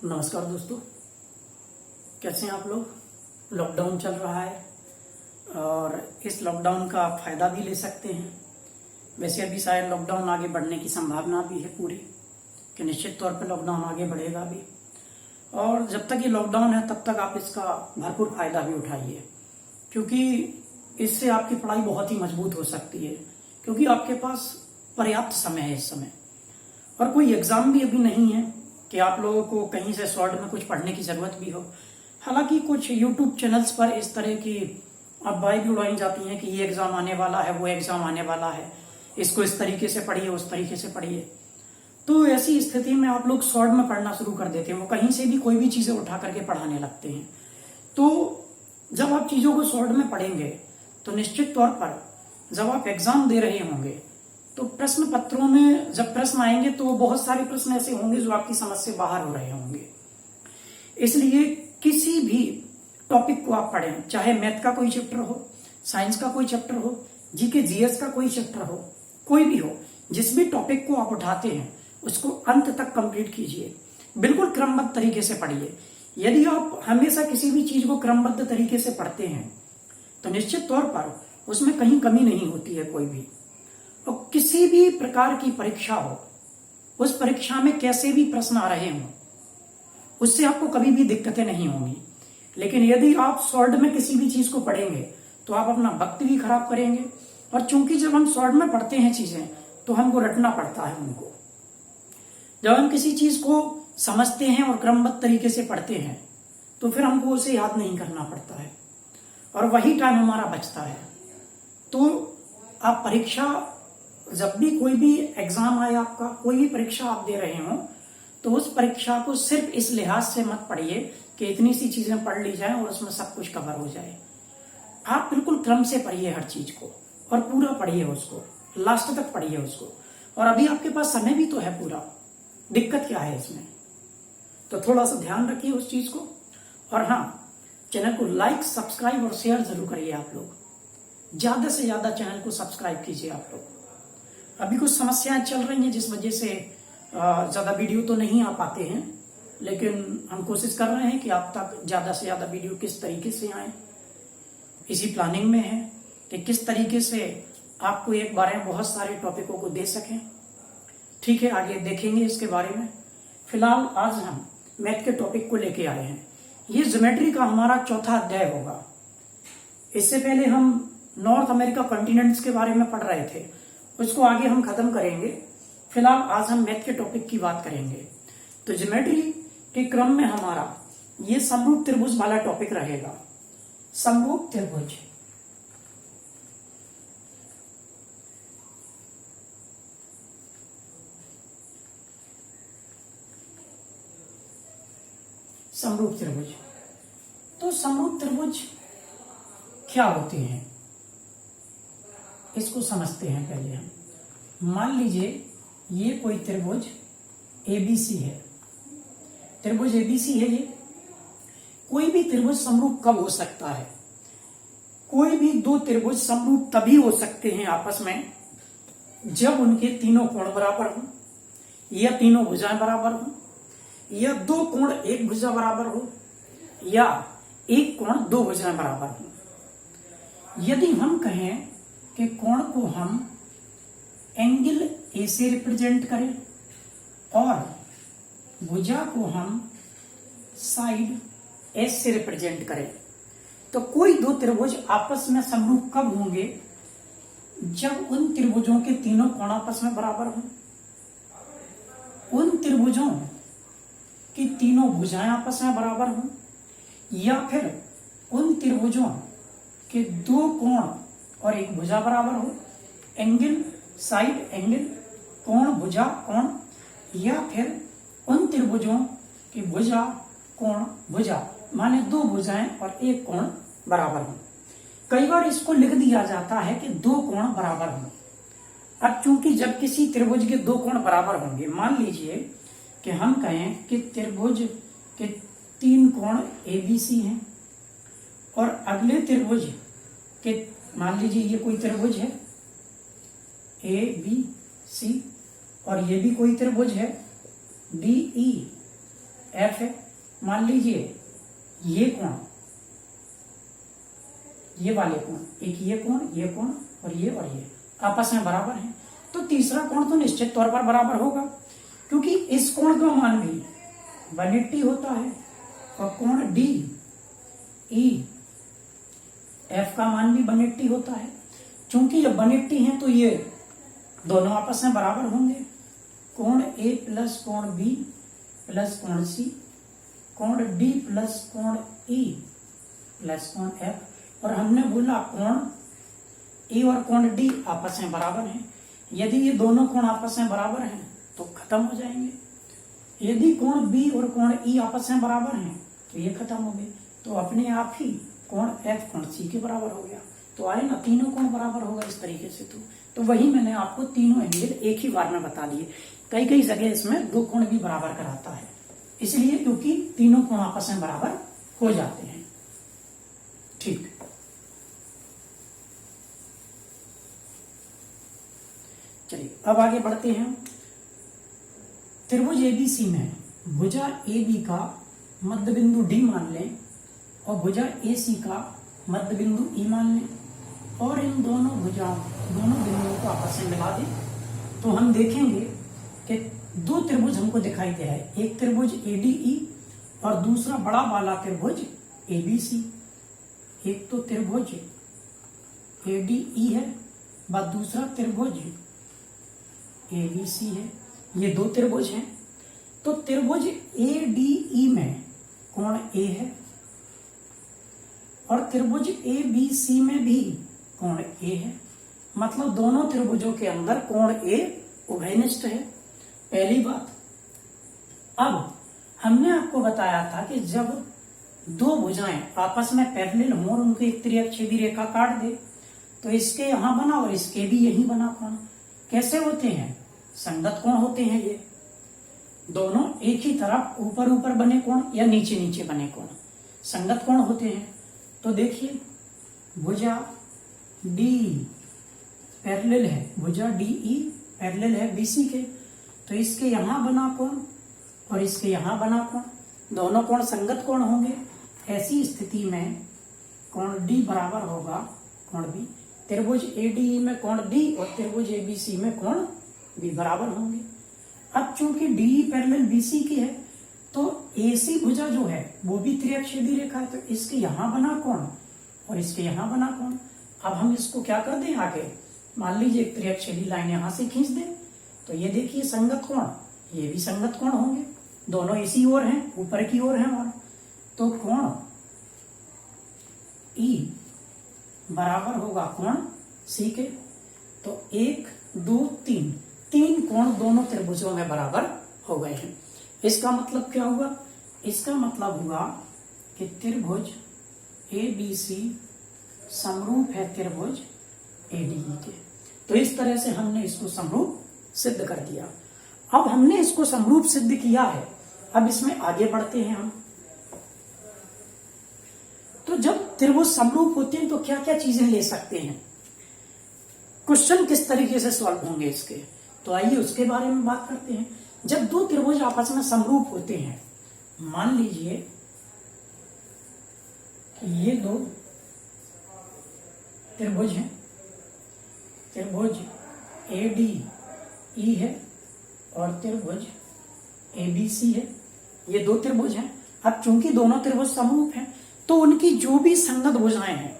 नमस्कार दोस्तों, कैसे हैं आप लोग। लॉकडाउन चल रहा है और इस लॉकडाउन का आप फायदा भी ले सकते हैं। वैसे अभी शायद लॉकडाउन आगे बढ़ने की संभावना भी है पूरी, कि निश्चित तौर पर लॉकडाउन आगे बढ़ेगा भी। और जब तक ये लॉकडाउन है तब तक आप इसका भरपूर फायदा भी उठाइए, क्योंकि इससे आपकी पढ़ाई बहुत ही मजबूत हो सकती है, क्योंकि आपके पास पर्याप्त समय है इस समय। और कोई एग्जाम भी अभी नहीं है कि आप लोगों को कहीं से शॉर्ट में कुछ पढ़ने की जरूरत भी हो। हालांकि कुछ यूट्यूब चैनल्स पर इस तरह की अफवाहें भी उड़ाई जाती हैं कि ये एग्जाम आने वाला है, वो एग्जाम आने वाला है, इसको इस तरीके से पढ़िए, उस तरीके से पढ़िए। तो ऐसी स्थिति में आप लोग शॉर्ट में पढ़ना शुरू कर देते हैं, वो कहीं से भी कोई भी चीजें उठा करके पढ़ाने लगते हैं। तो जब आप चीजों को शॉर्ट में पढ़ेंगे तो निश्चित तौर पर जब आप एग्जाम दे रहे होंगे तो प्रश्न पत्रों में जब प्रश्न आएंगे तो बहुत सारे प्रश्न ऐसे होंगे जो आपकी समझ से बाहर हो रहे होंगे। इसलिए किसी भी टॉपिक को आप पढ़ें, चाहे मैथ का कोई चैप्टर हो, साइंस का कोई चैप्टर हो, जीके जीएस का कोई चैप्टर हो, कोई भी हो, जिस भी टॉपिक को आप उठाते हैं उसको अंत तक कंप्लीट कीजिए। बिल्कुल क्रमबद्ध तरीके से पढ़िए। यदि आप हमेशा किसी भी चीज को क्रमबद्ध तरीके से पढ़ते हैं तो निश्चित तौर पर उसमें कहीं कमी नहीं होती है कोई भी। और किसी भी प्रकार की परीक्षा हो, उस परीक्षा में कैसे भी प्रश्न आ रहे हों, उससे आपको कभी भी दिक्कतें नहीं होंगी। लेकिन यदि आप शॉर्ट में किसी भी चीज को पढ़ेंगे तो आप अपना वक्त भी खराब करेंगे। और चूंकि जब हम शॉर्ट में पढ़ते हैं चीजें तो हमको रटना पड़ता है उनको। जब हम किसी चीज को समझते हैं और क्रमबद्ध तरीके से पढ़ते हैं तो फिर हमको उसे याद नहीं करना पड़ता है और वही टाइम हमारा बचता है। तो आप परीक्षा, जब भी कोई भी एग्जाम आए, आपका कोई भी परीक्षा आप दे रहे हो, तो उस परीक्षा को सिर्फ इस लिहाज से मत पढ़िए कि इतनी सी चीजें पढ़ ली जाए और उसमें सब कुछ कवर हो जाए। आप बिल्कुल क्रम से पढ़िए हर चीज को और पूरा पढ़िए उसको, लास्ट तक पढ़िए उसको। और अभी आपके पास समय भी तो है पूरा, दिक्कत क्या है इसमें। तो थोड़ा सा ध्यान रखिए उस चीज को। और हाँ, चैनल को लाइक, सब्सक्राइब और शेयर जरूर करिए। आप लोग ज्यादा से ज्यादा चैनल को सब्सक्राइब कीजिए। आप लोग, अभी कुछ समस्याएं चल रही हैं जिस वजह से ज्यादा वीडियो तो नहीं आ पाते हैं, लेकिन हम कोशिश कर रहे हैं कि आप तक ज्यादा से ज्यादा वीडियो किस तरीके से आए। इसी प्लानिंग में है कि किस तरीके से आपको एक बार में बहुत सारे टॉपिकों को दे सकें। ठीक है, आगे देखेंगे इसके बारे में। फिलहाल आज हम मैथ के टॉपिक को लेके आए हैं। ये ज्योमेट्री का हमारा चौथा अध्याय होगा। इससे पहले हम नॉर्थ अमेरिका कॉन्टिनेंट्स के बारे में पढ़ रहे थे, उसको आगे हम खत्म करेंगे। फिलहाल आज हम मैथ के टॉपिक की बात करेंगे। तो ज्योमेट्री के क्रम में हमारा ये समरूप त्रिभुज वाला टॉपिक रहेगा। समरूप त्रिभुज, समरूप त्रिभुज। तो समरूप त्रिभुज क्या होते हैं इसको समझते हैं पहले हम। मान लीजिए ये कोई त्रिभुज एबीसी है, त्रिभुज एबीसी है ये। कोई भी त्रिभुज समरूप कब हो सकता है? कोई भी दो त्रिभुज समरूप तभी हो सकते हैं आपस में जब उनके तीनों कोण बराबर हों, या तीनों भुजाएं बराबर हों, या दो कोण एक भुजा बराबर हो, या एक कोण दो भुजाएं बराबर हों। यदि हम कहें कि कोण को हम एंगल ए से रिप्रेजेंट करें और भुजा को हम साइड एस से रिप्रेजेंट करें, तो कोई दो त्रिभुज आपस में समरूप कब होंगे? जब उन त्रिभुजों के तीनों कोण आपस में बराबर हों, उन त्रिभुजों की तीनों भुजाएं आपस में बराबर हों, या फिर उन त्रिभुजों के दो कोण और एक भुजा बराबर हो। एंगल साइड एंगल, कोण भुजा कोण, या फिर उन त्रिभुजों की भुजा कोण भुजा, माने दो भुजाएं और एक कोण बराबर हो। कई बार इसको लिख दिया जाता है कि दो कोण बराबर हों। अब चूंकि जब किसी त्रिभुज के दो कोण बराबर होंगे, मान लीजिए कि हम कहें कि त्रिभुज के तीन कोण एबीसी हैं और अगले त्रिभुज के, मान लीजिए ये कोई त्रिभुज है ए बी सी और ये भी कोई त्रिभुज है डी ई एफ है। मान लीजिए ये कोण, ये वाले कोण, एक ये कोण और ये आपस में बराबर हैं, तो तीसरा कोण तो निश्चित तौर पर बराबर होगा, क्योंकि इस कोण का मान भी 180 होता है और कोण डी ई एफ का मान भी 180 होता है। चूंकि ये 180 है तो ये दोनों आपस में बराबर होंगे। कोण ए प्लस कोण बी प्लस कोण सी, कोण डी प्लस कोण ई प्लस कोण एफ। और हमने बोला कोण ए और कोण डी आपस में बराबर हैं। यदि ये दोनों कोण आपस में बराबर हैं तो खत्म हो जाएंगे। यदि कोण बी और कोण ई आपस में बराबर हैं तो ये खत्म हो गए, तो अपने आप ही कोण एफ कोण सी के बराबर हो गया। तो आए ना, तीनों कोण बराबर होगा इस तरीके से। तो वही मैंने आपको तीनों एंगल एक ही बार में बता दिए। कई कई जगह इसमें दो कोण भी बराबर कराता है, इसलिए क्योंकि तीनों कोण आपस में बराबर हो जाते हैं। ठीक, चलिए अब आगे बढ़ते हैं। त्रिभुज एबीसी में भुजा AB का मध्य बिंदु D मान लें और भुजा AC का मध्य बिंदु E मान लें, और इन दोनों बिंदुओं को आपस में मिला दें, तो हम देखेंगे कि दो त्रिभुज हमको दिखाई दे रहा है। एक त्रिभुज ADE और दूसरा बड़ा वाला त्रिभुज ABC। एक तो त्रिभुज ADE है व दूसरा त्रिभुज ABC है। ये दो त्रिभुज हैं। तो त्रिभुज ADE में कोण A है और त्रिभुज ABC में भी कोण A है। मतलब दोनों त्रिभुजों के अंदर कोण A उभयनिष्ठ है। पहली बात। अब हमने आपको बताया था कि जब दो भुजाएं आपस में पैरेलल हों और उनको एक त्रिअक्षीय रेखा काट दे तो इसके यहां बना और इसके भी यही बना कोण। कैसे होते हैं? संगत कोण होते हैं। ये दोनों एक ही तरफ ऊपर ऊपर बने कोण या नीचे नीचे बने कोण संगत कोण होते हैं। तो देखिए, भुजा डी पैरेलल है, भुजा DE पैरेलल है BC के, तो इसके यहां बना कोण और इसके यहां बना कोण, दोनों कोण संगत कोण होंगे। ऐसी स्थिति में कोण D बराबर होगा कोण B। त्रिभुज ADE में कोण D और त्रिभुज ABC में कोण B बराबर होंगे। अब चूंकि DE पैरेलल BC की है तो AC भुजा जो है वो भी त्रिअक्षीय रेखा है, तो इसके यहां बना कोण और इसके यहां बना कोण। अब हम इसको क्या कर दें आगे, मान लीजिए एक त्रिअक्षीय लाइन यहां से खींच दें, तो ये देखिए संगत कोण, ये भी संगत कोण होंगे, दोनों इसी ओर हैं, ऊपर की ओर हैं। और तो कोण E बराबर होगा कोण C के। तो 1 2 3 तीन कोण दोनों त्रिभुजों में बराबर हो गए हैं। इसका मतलब क्या हुआ? इसका मतलब हुआ कि त्रिभुज ABC समरूप है त्रिभुज ADE के। तो इस तरह से हमने इसको समरूप सिद्ध कर दिया। अब हमने इसको समरूप सिद्ध किया है, अब इसमें आगे बढ़ते हैं हम। तो जब त्रिभुज समरूप होते हैं तो क्या क्या चीजें ले सकते हैं, क्वेश्चन किस तरीके से सॉल्व होंगे इसके, तो आइए उसके बारे में बात करते हैं। जब दो त्रिभुज आपस में समरूप होते हैं, मान लीजिए ये दो त्रिभुज हैं, त्रिभुज ADE है और त्रिभुज ABC है, ये दो त्रिभुज हैं। अब चूंकि दोनों त्रिभुज समरूप हैं तो उनकी जो भी संगत भुजाएं हैं,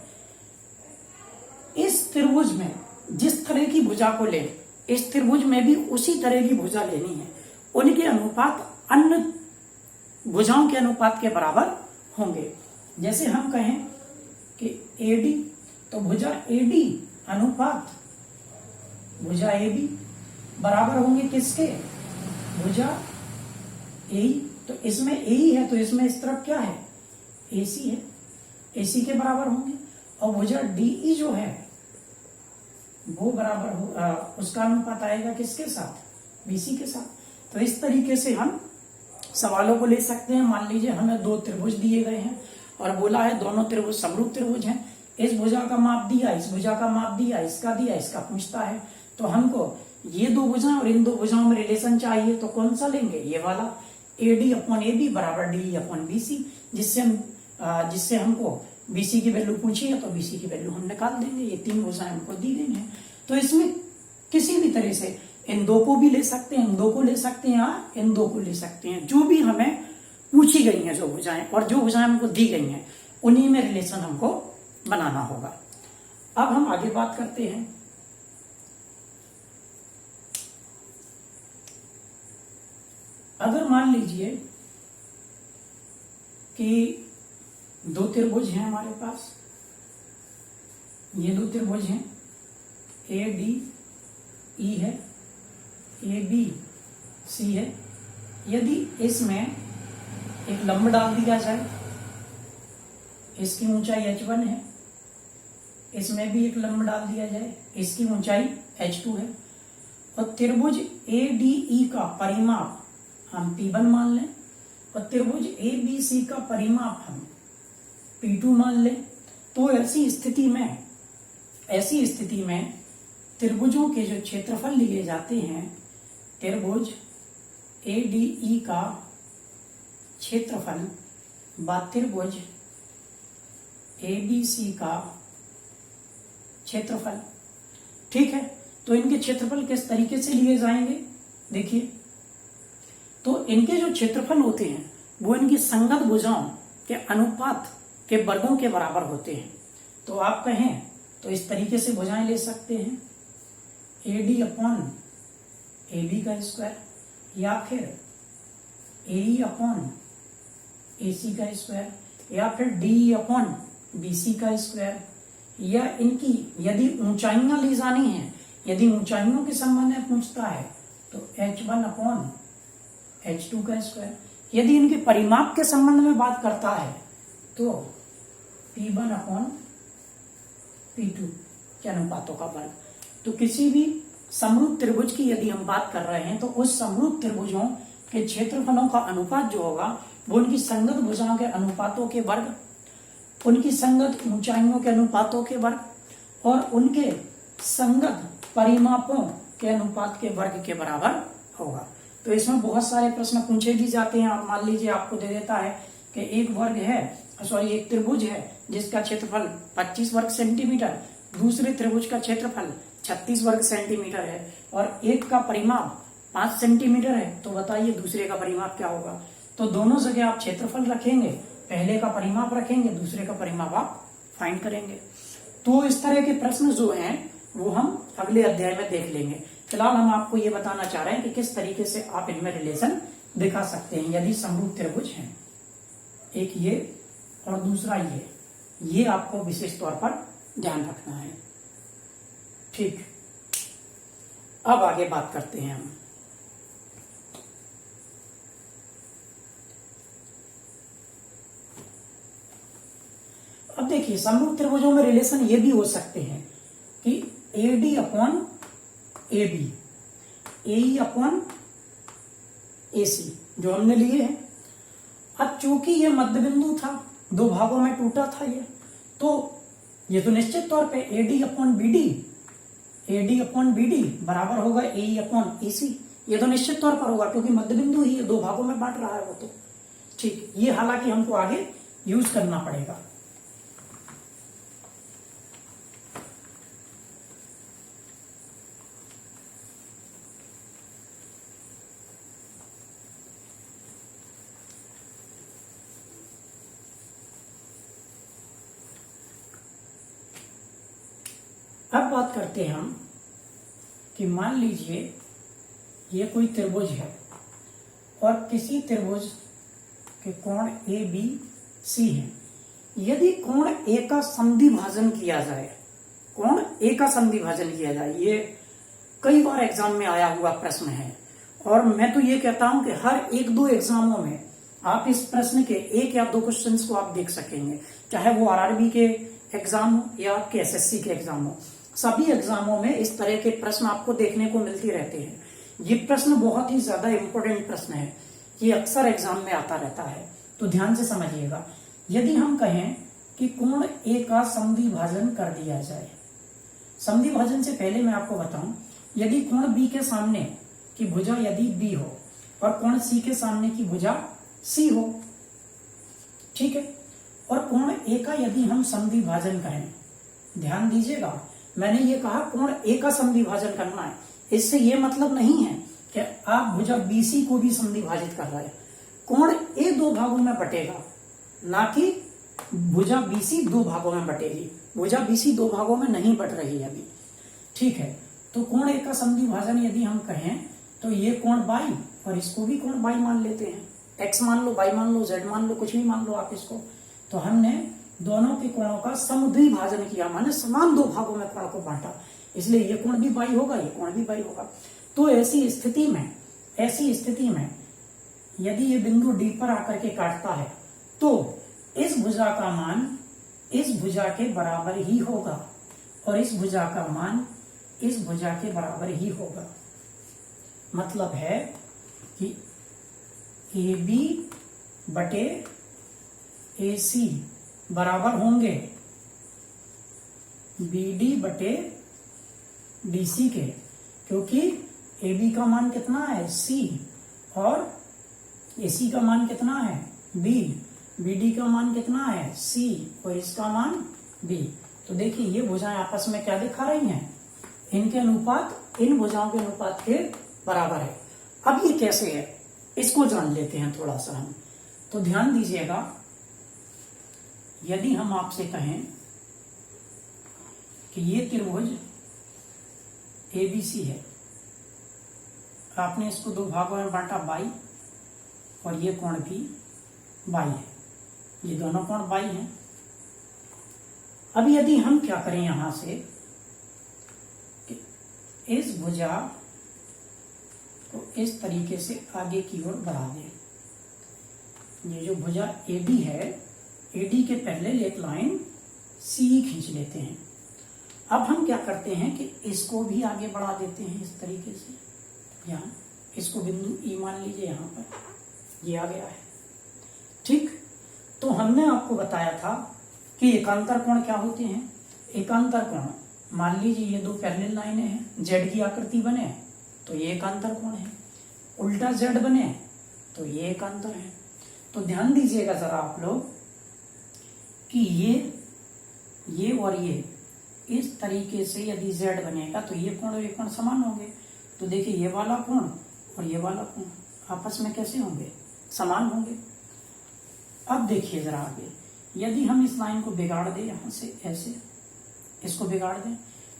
इस त्रिभुज में जिस तरह की भुजा को ले, इस त्रिभुज में भी उसी तरह की भुजा लेनी है। उनके अनुपात अन्य भुजाओं के अनुपात के बराबर होंगे। जैसे हम कहें कि AD, तो भुजा AD अनुपात भुजा AB बराबर होंगे किसके? भुजा AE। तो इसमें AE है तो इसमें इस तरफ क्या है? AC है, AC के बराबर होंगे। और भुजा DE जो है वो बराबर हो, उसका अनुपात आएगा किसके साथ? BC के साथ। तो इस तरीके से हम सवालों को ले सकते हैं। मान लीजिए हमें दो त्रिभुज दिए गए हैं और बोला है दोनों त्रिभुज समरूप त्रिभुज हैं, इस भुजा का माप दिया, इस भुजा का माप दिया, इसका दिया, इसका पूछता है, तो हमको ये दो भुजाएं और इन दो भुजाओं में रिलेशन चाहिए, तो कौन सा लेंगे? ये वाला। AD अपॉन AB बराबर DE अपॉन BC, जिससे हमको BC की वैल्यू पूछी है तो BC की वैल्यू हम निकाल देंगे। ये 3 भुजाएं हमको दी गई हैं। तो इसमें किसी भी तरह से इन 2 को भी ले सकते हैं, इन 2 को ले सकते हैं, या इन 2 को ले सकते हैं। जो भी हमें पूछी गई हैं जो भुजाएं और जो भुजाएं हमको दी गई हैं उन्हीं में रिलेशन हमको बनाना होगा। अब हम आगे बात करते हैं। अगर मान लीजिए कि 2 त्रिभुज हैं हमारे पास, ये 2 त्रिभुज हैं, ADE है, ABC है। यदि इसमें एक लंब डाल दिया जाए, इसकी ऊंचाई H1 है, इसमें भी एक लंब डाल दिया जाए, इसकी ऊंचाई H2 है, और त्रिभुज ADE का परिमाप हम P1 मान लें और त्रिभुज ABC का परिमाप हम P2 मान लें, तो ऐसी स्थिति में त्रिभुजों के जो क्षेत्रफल लिए जाते हैं, त्रिभुज ADE का क्षेत्रफल व त्रिभुज ABC का क्षेत्रफल, ठीक है। तो इनके क्षेत्रफल किस तरीके से लिए जाएंगे, देखिए। तो इनके जो क्षेत्रफल होते हैं वो इनकी संगत भुजाओं के अनुपात के वर्गों के बराबर होते हैं। तो आप कहें तो इस तरीके से भुजाएं ले सकते हैं, AD अपॉन AB का स्क्वायर, या फिर AE अपॉन AC का स्क्वायर, या फिर DE अपॉन BC का स्क्वायर, या इनकी यदि ऊंचाइयां ली जानी है, यदि ऊंचाइयों के संबंध में पूछता है तो H1 अपॉन H2 का स्क्वायर, यदि इनके परिमाप के संबंध में बात करता है तो P1 अपॉन P2 के अनुपातों का वर्ग। तो किसी भी समरूप त्रिभुज की यदि हम बात कर रहे हैं तो उस समरूप त्रिभुजों के क्षेत्रफलों का अनुपात जो होगा वो उनकी संगत भुजाओं के अनुपातों के वर्ग, उनकी संगत ऊंचाइयों के अनुपातों के वर्ग और उनके संगत परिमापों के अनुपात के वर्ग के बराबर होगा। तो इसमें बहुत सारे प्रश्न पूछे भी जाते हैं। आप मान लीजिए आपको दे देता है कि एक त्रिभुज है जिसका क्षेत्रफल 25 वर्ग सेंटीमीटर, दूसरे त्रिभुज का क्षेत्रफल 36 वर्ग सेंटीमीटर है और एक का परिमाप 5 सेंटीमीटर है, तो बताइए दूसरे का परिमाप क्या होगा। तो दोनों जगह आप क्षेत्रफल रखेंगे, पहले का परिमाप रखेंगे, दूसरे का परिमाप आप फाइंड करेंगे। तो इस तरह के प्रश्न जो हैं वो हम अगले अध्याय में देख लेंगे। फिलहाल हम आपको ये बताना चाह रहे हैं कि किस तरीके से आप इनमें रिलेशन दिखा सकते हैं यदि समरूप त्रिभुज हैं, एक ये और दूसरा ये आपको विशेष तौर पर ध्यान रखना है। ठीक, अब आगे बात करते हैं हम। अब देखिए समरूप त्रिभुजों में रिलेशन ये भी हो सकते हैं कि AD upon AB, AE upon AC जो हमने लिए हैं। अब चूंकि ये मध्य बिंदु था, 2 भागों में टूटा था तो ये तो निश्चित तौर पे AD अपॉन BD बराबर होगा AE अपॉन AC। ये तो निश्चित तौर पर होगा क्योंकि मध्य बिंदु ही 2 भागों में बांट रहा है वो तो। ठीक, ये हालांकि हमको आगे यूज करना पड़ेगा। अब बात करते हैं हम कि मान लीजिए ये कोई त्रिभुज है और किसी त्रिभुज के कोण ABC है। यदि कोण A का संधिभाजन किया जाए, ये कई बार एग्जाम में आया हुआ प्रश्न है और मैं तो ये कहता हूं कि हर 1-2 एग्जामों में आप इस प्रश्न के 1 या 2 क्वेश्चंस को आप देख सकेंगे, चाहे वो RRB के एग्जाम हो या आपके SSC के एग्जाम हो। सभी एग्जामों में इस तरह के प्रश्न आपको देखने को मिलते रहते हैं। ये प्रश्न बहुत ही ज्यादा इंपॉर्टेंट प्रश्न है, ये अक्सर एग्जाम में आता रहता है, तो ध्यान से समझिएगा। यदि हम कहें कि कोण A का संधिभाजन कर दिया जाए, संधिभाजन से पहले मैं आपको बताऊं, यदि कोण B के सामने की भुजा यदि B हो और कोण सी के सामने की भुजा सी हो, ठीक है। और कोण ए का यदि हम समद्विभाजन करें, ध्यान दीजिएगा, मैंने ये कहा कोण ए का समद्विभाजन करना है, इससे ये मतलब नहीं है कि आप भुजा बीसी को भी समद्विभाजित कर रहे हैं। कोण ए दो भागों में बटेगा, ना कि भुजा बीसी दो भागों में बटेगी। भुजा बीसी दो भागों में नहीं बट रही है अभी, ठीक है। तो कोण ए का समद्विभाजन यदि हम कहें तो ये कोण बाई और इसको भी कोण बाई मान लेते हैं, एक्स मान लो, बाई मान लो, जेड मान लो, कुछ भी मान लो आप इसको। तो हमने दोनों के कोणों का समद्विभाजन किया, माने समान दो भागों में कोण को बांटा, इसलिए ये कोण भी बाई होगा, ये कोण भी बाई होगा। तो ऐसी स्थिति में यदि ये बिंदु डी पर आकर के काटता है तो इस भुजा का मान इस भुजा के बराबर ही होगा और इस भुजा का मान इस भुजा के बराबर ही होगा। मतलब है कि ए बी बटे ए सी बराबर होंगे बी डी बटे डी सी के, क्योंकि ए बी का मान कितना है सी और ए सी का मान कितना है बी, बी डी का मान कितना है सी और इसका मान बी। तो देखिए ये भुजाएं आपस में क्या दिखा रही हैं, इनके अनुपात इन भुजाओं के अनुपात के बराबर है। अब ये कैसे है इसको जान लेते हैं थोड़ा सा हम। तो ध्यान दीजिएगा, यदि हम आपसे कहें कि ये त्रिभुज एबीसी है, आपने इसको दो भागों में बांटा बाई और ये कोण भी बाई है, ये दोनों कोण बाई हैं। अब यदि हम क्या करें यहां से कि इस भुजा को इस तरीके से आगे की ओर बढ़ा दें। ये जो भुजा एडी है, एडी के पहले एक लाइन सी खींच लेते हैं। अब हम क्या करते हैं कि इसको भी आगे बढ़ा देते हैं इस तरीके से, यहाँ इसको बिंदु ई मान लीजिए, यहाँ पर ये आ गया है, ठीक। तो हमने आपको बताया था कि एकांतर कोण क्या होते हैं। एकांतर कोण, मान लीजिए ये दो पैरेलल लाइनें हैं, जेड की आकृति बने तो ये एकांतर कोण है, उल्टा जेड बने तो ये एकांतर है। तो ध्यान दीजिएगा जरा आप लोग कि ये और ये इस तरीके से यदि जेड बनेगा तो ये कोण और ये कोण समान होंगे। तो देखिए ये वाला कोण और ये वाला कोण आपस में कैसे होंगे, समान होंगे। अब देखिए जरा आगे, यदि हम इस लाइन को बिगाड़ दें यहां से ऐसे, इसको बिगाड़ दें,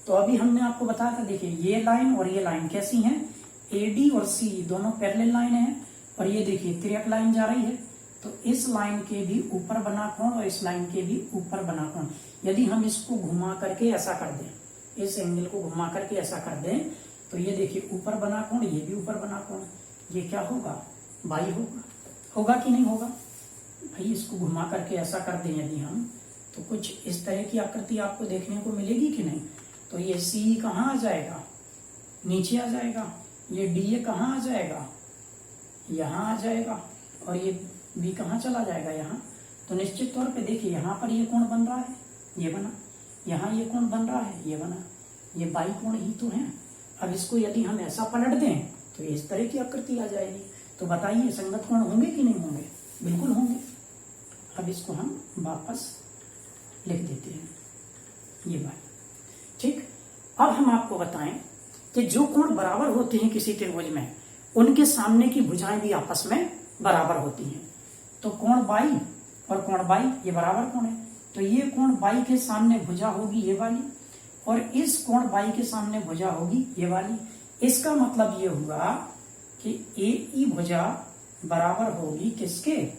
तो अभी हमने आपको बताया था, देखिए ये लाइन और ये लाइन कैसी हैं, एडी और सी दोनों पैरेलल लाइन हैं और ये देखिए तिरक लाइन जा रही है। तो इस लाइन के भी ऊपर बना कोण और इस लाइन के भी ऊपर बना कोण, यदि हम इसको घुमा करके ऐसा कर दें, इस एंगल को घुमा करके ऐसा कर दें तो ये देखिए ऊपर बना कोण, ये भी ऊपर बना कोण, ये क्या होगा, बाई होगा। होगा कि नहीं होगा भाई, इसको घुमा करके ऐसा कर दें यदि हम, तो कुछ इस तरह की आकृति आपको देखने को मिलेगी कि नहीं। तो ये सी कहाँ आ जाएगा, नीचे आ जाएगा, ये डी ए कहाँ आ जाएगा, यहाँ आ जाएगा, और ये बी कहाँ चला जाएगा, यहाँ। तो निश्चित तौर पे देखिए यहाँ पर ये कोण बन रहा है, ये बना, यहाँ ये कोण बन रहा है, ये बना, ये बाई कोण ही तो है। अब इसको यदि हम ऐसा पलट दें तो इस तरह की आकृति आ जाएगी। तो बताइए संगत कोण होंगे कि नहीं होंगे, बिल्कुल होंगे। अब इसको हम वापस लिख देते हैं, ये बाई, ठीक। अब हम आपको बताएं कि जो कोण बराबर होते हैं किसी त्रिभुज में, उनके सामने की भुजाएं भी आपस में बराबर होती हैं। तो कोण बाई और कोण बाई ये बराबर कोण है, तो ये कोण बाई के सामने भुजा होगी ये वाली, और इस कोण बाई के सामने भुजा होगी ये वाली। इसका मतलब ये हुआ कि ए ई भुजा बराबर होगी किसके,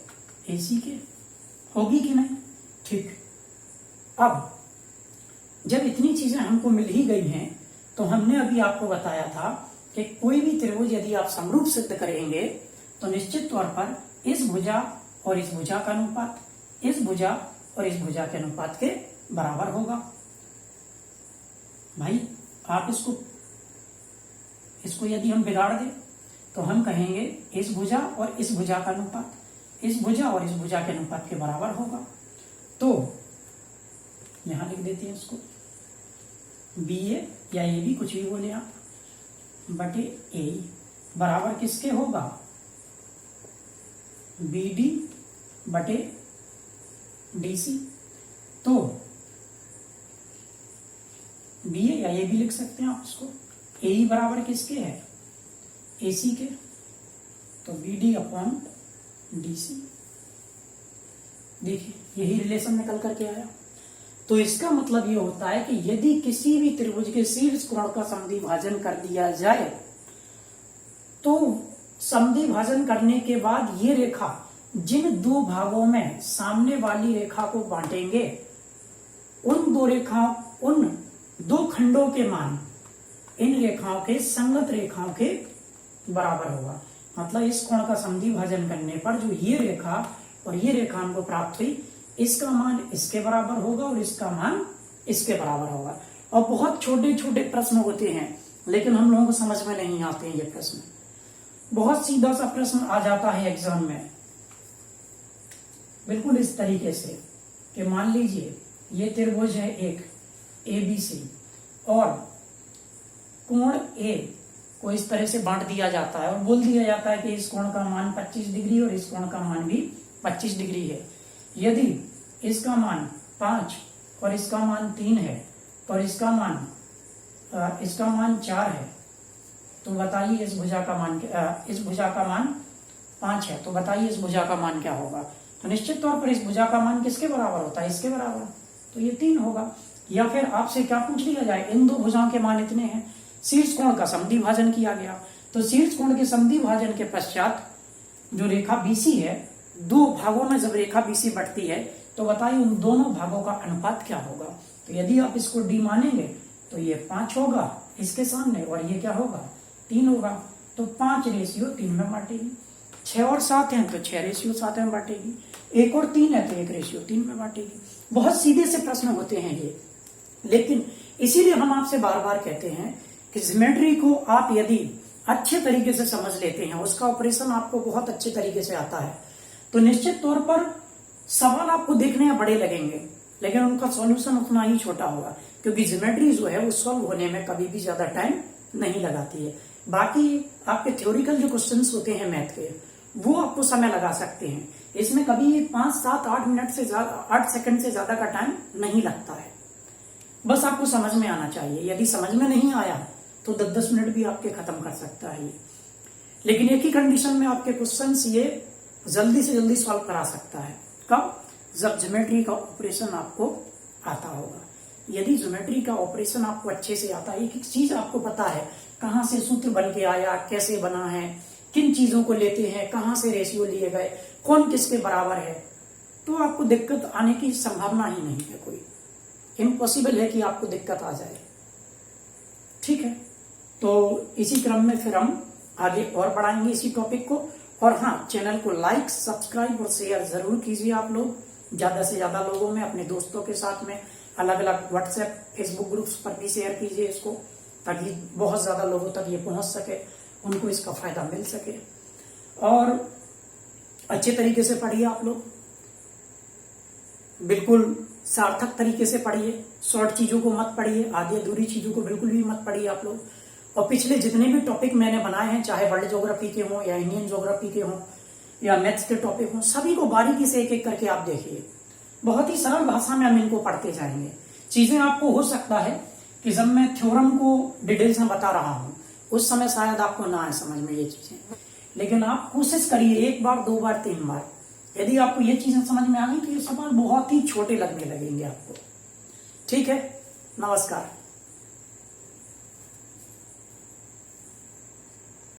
एसी के, होगी कि नहीं, ठीक। अब जब इतनी चीजें हमको मिल ही गई हैं तो हमने अभी आपको बताया था कि कोई भी त्रिभुज यदि आप समरूप सिद्ध करेंगे तो निश्चित तौर पर इस भुजा और इस भुजा का अनुपात इस भुजा और इस भुजा के अनुपात के बराबर होगा। भाई आप इसको यदि हम बिगाड़ दें तो हम कहेंगे इस भुजा और इस भुजा का अनुपात इस भुजा और इस भुजा के अनुपात के बराबर होगा। तो यहां लिख देते हैं इसको, बी ए या ए बी कुछ भी बोले आप, बटे ए बराबर किसके होगा, BD बटे DC। तो BA या AB लिख सकते हैं आप इसको। AE बराबर किसके है? AC के। तो BD अपॉन DC। देखिए यही रिलेशन निकल करके आया। तो इसका मतलब ये होता है कि यदि किसी भी त्रिभुज के शीर्ष कोण का समद्वि भाजन कर दिया जाए तो समद्वि भाजन करने के बाद ये रेखा जिन दो भागों में सामने वाली रेखा को बांटेंगे उन दो खंडों के मान इन रेखाओं के संगत रेखाओं के बराबर होगा। मतलब इस कोण का समद्वि भाजन करने पर जो ये रेखा और ये रेखा हमको प्राप्त हुई, इसका मान इसके बराबर होगा और इसका मान इसके बराबर होगा। और बहुत छोटे छोटे प्रश्न होते हैं लेकिन हम लोगों को समझ में नहीं आते हैं ये प्रश्न। बहुत सीधा सा प्रश्न आ जाता है एग्जाम में, बिल्कुल इस तरीके से कि मान लीजिए ये त्रिभुज है एक ABC और कोण A को इस तरह से बांट दिया जाता है और बोल दिया जाता है कि इस कोण का मान 25 डिग्री और इस कोण का मान भी 25 डिग्री है। यदि इसका मान 5 और इसका मान 3 है और इसका मान 4 है तो बताइए इस भुजा का मान 5 है, तो बताइए इस भुजा का मान क्या होगा? तो निश्चित तौर पर इस भुजा का मान किसके बराबर होता है? इसके बराबर। तो ये 3 होगा। या फिर आपसे क्या पूछ लिया जाए, इन दो भुजाओं के मान इतने हैं, शीर्ष कोण का समद्वि भाजन किया गया, तो शीर्ष कोण के समद्वि भाजन के पश्चात जो रेखा BC है, दो भागों में जब रेखा BC बढ़ती है तो बताइए उन दोनों भागों का अनुपात क्या होगा? तो यदि आप इसको D मानेंगे तो ये 5 होगा इसके सामने और ये क्या होगा? 3 होगा। तो 5:3 में बांटेगी। 6 और 7 है तो 6:7 में बांटेगी। 1 और 3 है तो 1:3 में बांटेगी। बहुत सीधे से प्रश्न होते हैं ये, लेकिन इसीलिए हम आपसे बार बार कहते हैं कि ज्योमेट्री को आप यदि अच्छे तरीके से समझ लेते हैं, उसका ऑपरेशन आपको बहुत अच्छे तरीके से आता है, तो निश्चित तौर पर सवाल आपको देखने में बड़े लगेंगे लेकिन उनका सॉल्यूशन उतना ही छोटा होगा, क्योंकि ज्योमेट्री जो है वो सॉल्व होने में कभी भी ज्यादा टाइम नहीं लगाती है। बाकी आपके थ्योरिकल जो क्वेश्चंस होते हैं मैथ के, वो आपको समय लगा सकते हैं। इसमें कभी 5, 7, 8 मिनट से 8 सेकंड से ज्यादा का टाइम नहीं लगता है। बस आपको समझ में आना चाहिए। यदि समझ में नहीं आया तो 10-10 मिनट भी आपके खत्म कर सकता है ये। लेकिन एक ही कंडीशन में आपके क्वेश्चंस ये जल्दी से जल्दी सॉल्व करा सकता है। कब? जब ज्योमेट्री का ऑपरेशन आपको आता होगा। यदि ज्योमेट्री का ऑपरेशन आपको अच्छे से आता है, एक एक चीज आपको पता है, कहां से सूत्र बन के आया, कैसे बना है, किन चीजों को लेते हैं, कहां से रेशियो लिए गए, कौन किसके बराबर है, तो आपको दिक्कत आने की संभावना ही नहीं है। कोई इम्पॉसिबल है कि आपको दिक्कत आ जाए। ठीक है, तो इसी क्रम में फिर हम आगे और बढ़ाएंगे इसी टॉपिक को। और हाँ, चैनल को लाइक, सब्सक्राइब और शेयर जरूर कीजिए आप लोग, ज्यादा से ज्यादा लोगों में, अपने दोस्तों के साथ में, अलग अलग व्हाट्सएप, फेसबुक ग्रुप्स पर भी शेयर कीजिए इसको, ताकि बहुत ज्यादा लोगों तक ये पहुंच सके, उनको इसका फायदा मिल सके। और अच्छे तरीके से पढ़िए आप लोग, बिल्कुल सार्थक तरीके से पढ़िए, शॉर्ट चीजों को मत पढ़िए, आधी अधूरी चीजों को बिल्कुल भी मत पढ़िए आप लोग। और पिछले जितने भी टॉपिक मैंने बनाए हैं, चाहे वर्ल्ड ज्योग्राफी के हों या इंडियन ज्योग्राफी के हों या मैथ्स के टॉपिक हों, सभी को बारीकी से एक एक करके आप देखिए। बहुत ही सरल भाषा में हम इनको पढ़ते जाएंगे। चीजें आपको हो सकता है कि जब मैं थ्योरम को डिटेल्स में बता रहा हूं उस समय शायद आपको ना आए समझ में ये चीजें, लेकिन आप कोशिश करिए 1 बार, 2 बार, 3 बार, यदि आपको ये चीजें समझ में आ गई तो ये सवाल बहुत ही छोटे लगने लगेंगे आपको। ठीक है, नमस्कार।